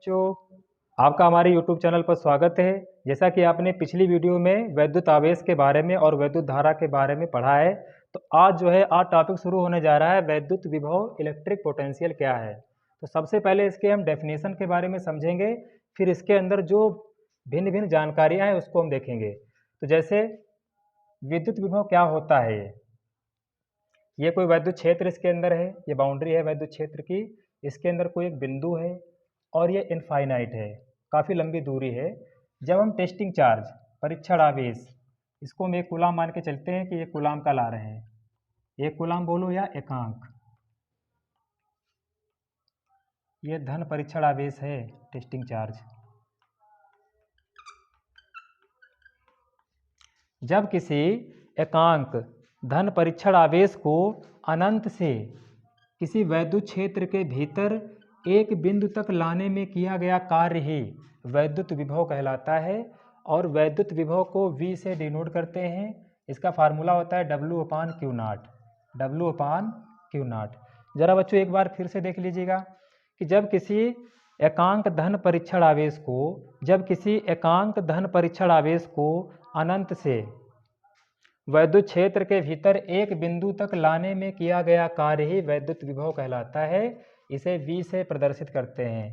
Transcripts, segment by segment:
बच्चों, आपका हमारे YouTube चैनल पर स्वागत है। जैसा कि आपने पिछली वीडियो में वैद्युत आवेश के बारे में और वैद्युत धारा के बारे में पढ़ा है, तो आज टॉपिक शुरू होने जा रहा है वैद्युत विभव इलेक्ट्रिक पोटेंशियल क्या है। तो सबसे पहले इसके हम डेफिनेशन के बारे में समझेंगे, फिर इसके अंदर जो भिन्न भिन्न जानकारियाँ हैं उसको हम देखेंगे। तो जैसे विद्युत विभव क्या होता है, ये कोई वैद्युत क्षेत्र इसके अंदर है, ये बाउंड्री है वैद्युत क्षेत्र की, इसके अंदर कोई एक बिंदु है और ये इनफाइनाइट है, काफ़ी लंबी दूरी है। जब हम टेस्टिंग चार्ज परीक्षण आवेश इसको हम एक कूलाम मान के चलते हैं कि ये कूलाम का ला रहे हैं, एक कूलाम बोलो या एकांक, ये धन परीक्षण आवेश है टेस्टिंग चार्ज। जब किसी एकांक धन परीक्षण आवेश को अनंत से किसी वैद्युत क्षेत्र के भीतर एक बिंदु तक लाने में किया गया कार्य ही वैद्युत विभव कहलाता है। और वैद्युत विभव को V से डिनोट करते हैं। इसका फार्मूला होता है W/Q0, W/Q0। जरा बच्चों एक बार फिर से देख लीजिएगा कि जब किसी एकांक धन परीक्षण आवेश को अनंत से वैद्युत क्षेत्र के भीतर एक बिंदु तक लाने में किया गया कार्य ही वैद्युत विभव कहलाता है। इसे V से प्रदर्शित करते हैं,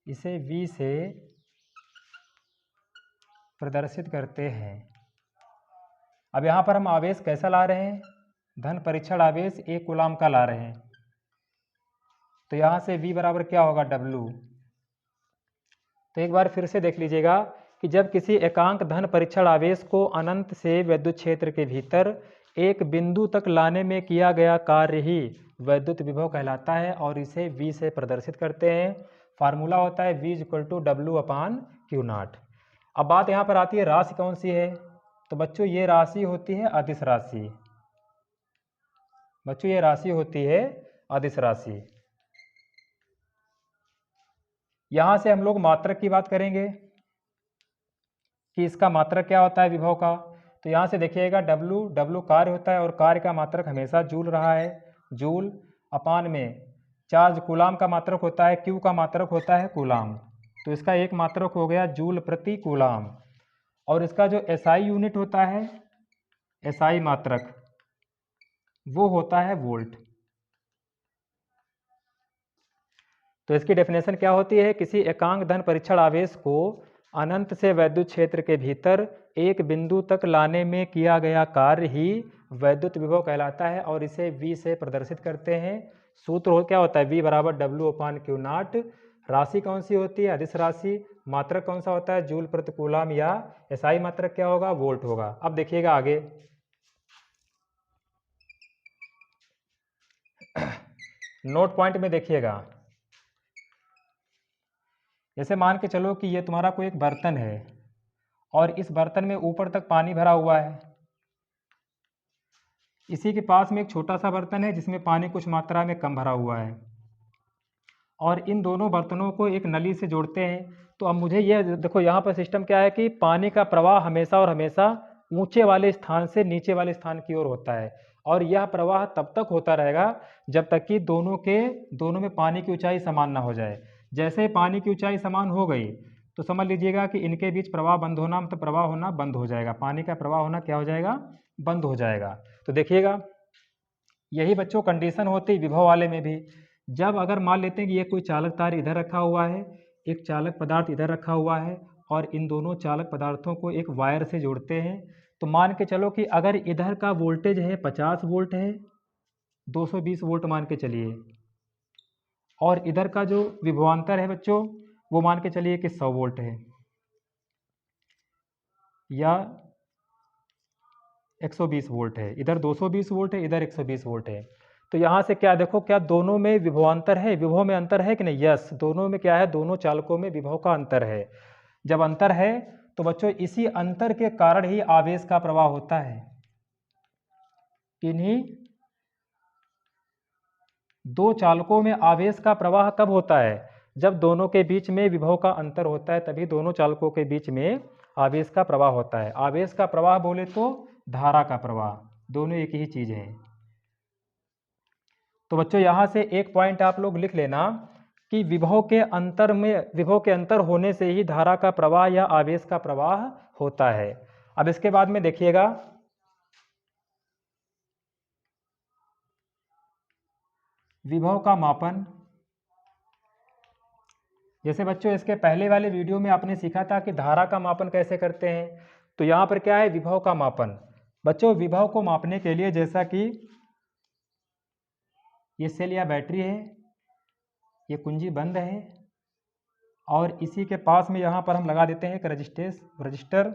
इसे V से प्रदर्शित करते हैं। अब यहाँ पर हम आवेश कैसा ला रहे हैं, धन परीक्षण आवेश एक कूलाम का ला रहे हैं, तो यहाँ से V बराबर क्या होगा, W। तो एक बार फिर से देख लीजिएगा कि जब किसी एकांक धन परीक्षण आवेश को अनंत से वैद्युत क्षेत्र के भीतर एक बिंदु तक लाने में किया गया कार्य ही वैद्युत विभव कहलाता है और इसे V से प्रदर्शित करते हैं। फार्मूला होता है V = W/Q0। अब बात यहाँ पर आती है राशि कौन सी है, तो बच्चों ये राशि होती है अदिश राशि। बच्चों ये राशि होती है अदिश राशि। यहाँ से हम लोग मात्रक की बात करेंगे कि इसका मात्रक क्या होता है विभव का। तो यहाँ से देखिएगा W कार्य होता है और कार्य का मात्रक हमेशा जूल रहा है, जूल अपान में चार्ज कूलाम का मात्रक होता है, Q का मात्रक होता है कूलाम, तो इसका एक मात्रक हो गया जूल प्रति कूलाम। और इसका जो SI यूनिट होता है, SI मात्रक, वो होता है वोल्ट। तो इसकी डेफिनेशन क्या होती है, किसी एकांक धन परीक्षण आवेश को अनंत से वैद्युत क्षेत्र के भीतर एक बिंदु तक लाने में किया गया कार्य ही वैद्युत विभव कहलाता है और इसे V से प्रदर्शित करते हैं। सूत्र क्या होता है, V = W/Q0। राशि कौन सी होती है, अदिश राशि। मात्रक कौन सा होता है, जूल प्रति कूलाम, या SI मात्रक क्या होगा, वोल्ट होगा। अब देखिएगा आगे नोट पॉइंट में देखिएगा, जैसे मान के चलो कि ये तुम्हारा कोई एक बर्तन है और इस बर्तन में ऊपर तक पानी भरा हुआ है। इसी के पास में एक छोटा सा बर्तन है जिसमें पानी कुछ मात्रा में कम भरा हुआ है और इन दोनों बर्तनों को एक नली से जोड़ते हैं। तो अब मुझे ये देखो, यहाँ पर सिस्टम क्या है कि पानी का प्रवाह हमेशा और हमेशा ऊंचे वाले स्थान से नीचे वाले स्थान की ओर होता है और यह प्रवाह तब तक होता रहेगा जब तक कि दोनों में पानी की ऊंचाई समान ना हो जाए। जैसे पानी की ऊंचाई समान हो गई तो समझ लीजिएगा कि इनके बीच प्रवाह बंद होना, मतलब प्रवाह होना बंद हो जाएगा, पानी का प्रवाह होना क्या हो जाएगा, बंद हो जाएगा। तो देखिएगा यही बच्चों कंडीशन होती है विभव वाले में भी। जब अगर मान लेते हैं कि ये कोई चालक तार इधर रखा हुआ है, एक चालक पदार्थ इधर रखा हुआ है और इन दोनों चालक पदार्थों को एक वायर से जोड़ते हैं, तो मान के चलो कि अगर इधर का वोल्टेज है 50 वोल्ट है, 220 वोल्ट मान के चलिए, और इधर का जो विभवांतर है बच्चों वो मान के चलिए कि 100 वोल्ट है या 120 वोल्ट है, इधर 220 वोल्ट है, इधर 120 वोल्ट है। तो यहाँ से क्या देखो, क्या दोनों में विभवांतर है, विभव में अंतर है कि नहीं, यस, दोनों में क्या है, दोनों चालकों में विभव का अंतर है। जब अंतर है तो बच्चों इसी अंतर के कारण ही आवेश का प्रवाह होता है। इन्हीं दो चालकों में आवेश का प्रवाह कब होता है, जब दोनों के बीच में विभव का अंतर होता है, तभी दोनों चालकों के बीच में आवेश का प्रवाह होता है। आवेश का प्रवाह बोले तो धारा का प्रवाह, दोनों एक ही चीज है। तो बच्चों यहाँ से एक पॉइंट आप लोग लिख लेना कि विभव के अंतर होने से ही धारा का प्रवाह या आवेश का प्रवाह होता है। अब इसके बाद में देखिएगा, विभव का मापन। जैसे बच्चों इसके पहले वाले वीडियो में आपने सीखा था कि धारा का मापन कैसे करते हैं, तो यहाँ पर क्या है, विभव का मापन। बच्चों विभव को मापने के लिए, जैसा कि ये सेल या बैटरी है, ये कुंजी बंद है और इसी के पास में यहाँ पर हम लगा देते हैं एक रजिस्टर,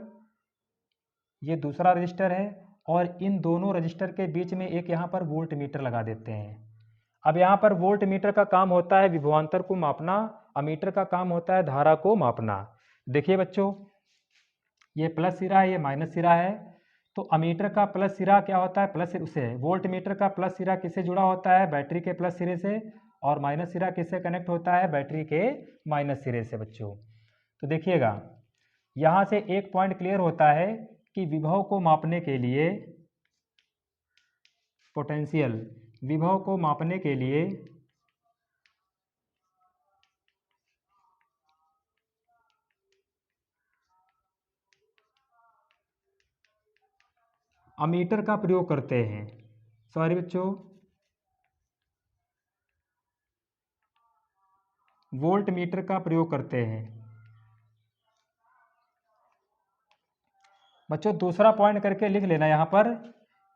ये दूसरा रजिस्टर है और इन दोनों रजिस्टर के बीच में एक यहाँ पर वोल्ट मीटर लगा देते हैं। अब यहाँ पर वोल्ट मीटर का काम होता है विभवांतर को मापना, अमीटर का काम होता है धारा को मापना। देखिए बच्चों, ये प्लस सिरा है, ये माइनस सिरा है, तो अमीटर का प्लस सिरा क्या होता है, प्लस से। वोल्ट मीटर का प्लस सिरा किससे जुड़ा होता है, बैटरी के प्लस सिरे से, और माइनस सिरा किससे कनेक्ट होता है, बैटरी के माइनस सिरे से बच्चों। तो देखिएगा यहाँ से एक पॉइंट क्लियर होता है कि विभव को मापने के लिए, पोटेंशियल विभव को मापने के लिए अमीटर का प्रयोग करते हैं। सॉरी बच्चों, वोल्ट मीटर का प्रयोग करते हैं। बच्चों दूसरा पॉइंट करके लिख लेना यहाँ पर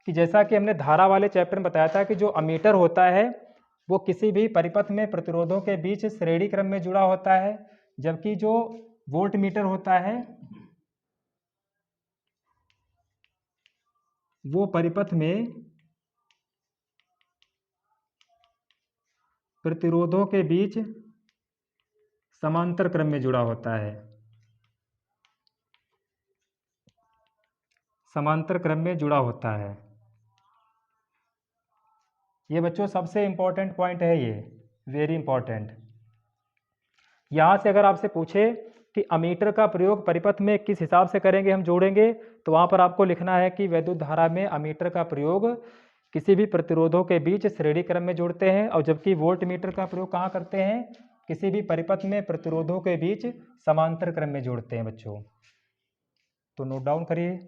कि जैसा कि हमने धारा वाले चैप्टर में बताया था कि जो अमीटर होता है वो किसी भी परिपथ में प्रतिरोधों के बीच श्रेणी क्रम में जुड़ा होता है, जबकि जो वोल्ट मीटर होता है वो परिपथ में प्रतिरोधों के बीच समांतर क्रम में जुड़ा होता है, समांतर क्रम में जुड़ा होता है। ये बच्चों सबसे इंपॉर्टेंट पॉइंट है, ये वेरी इंपॉर्टेंट। यहाँ से अगर आपसे पूछे कि अमीटर का प्रयोग परिपथ में किस हिसाब से करेंगे, हम जोड़ेंगे, तो वहाँ पर आपको लिखना है कि वैद्युत धारा में अमीटर का प्रयोग किसी भी प्रतिरोधों के बीच श्रेणी क्रम में जोड़ते हैं, और जबकि वोल्ट मीटर का प्रयोग कहाँ करते हैं, किसी भी परिपथ में प्रतिरोधों के बीच समांतर क्रम में जोड़ते हैं बच्चों। तो नोट डाउन करिए।